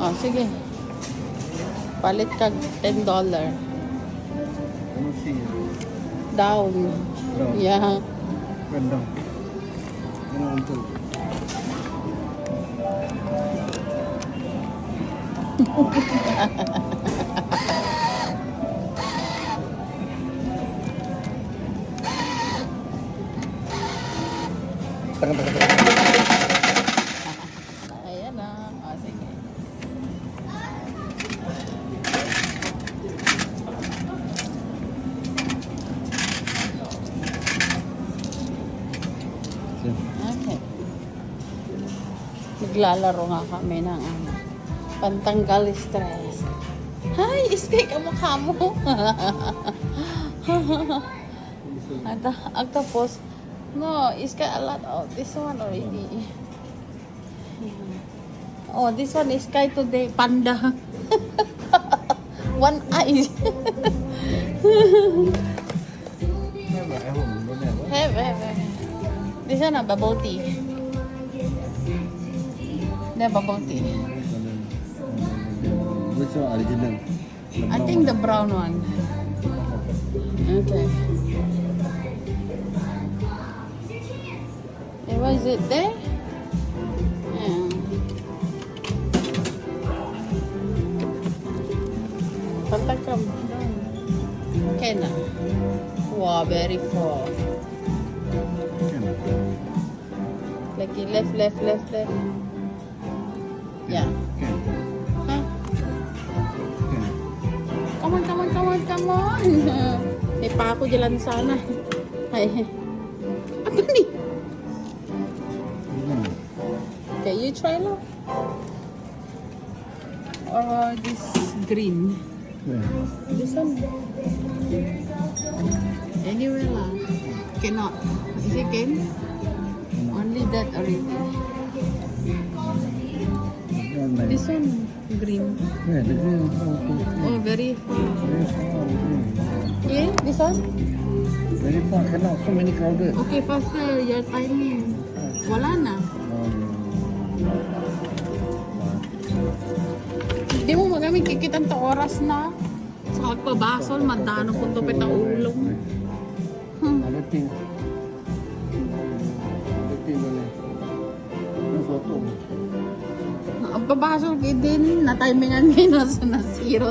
Oh, sige. Palit ka $10. Ano siya? Down. Down. Yeah. Ganda. Ano ang ito? Ayan na. Oh, sige. Okay. Naglalaro nga kami ng pantanggal stress. Hi, iskay ka mukha mo. At tapos, no, iskay a lot. Oh, this one already. Oh, this one is Sky today. Panda. One eye. Have. This one a bubble tea. The bubble tea. Which one original? I think the brown one. Okay. Hey, what is it there? Yeah. Patakam. Okay na. Wow, very full. Lagi left. Yeah. Huh? Come on. May pako dyan sana. Ay. Apa ni? Okay, you try lang. Or this green. This one. Anywhere lah. Cannot. Is it can? Only that already. This one green. Yeah, the green. Oh, very far. Very far. Yeah, this one. Very far. Cannot. So many crowded. Okay, faster. Your timing. Wala na. Di mo magamit kikitan to oras na. Sa pagpabasol, madano kung tupit ang ulong. Other thing. Other thing boleh. Ano photo? Ang pabasol kayo din, na timingan ngayon na 0-0.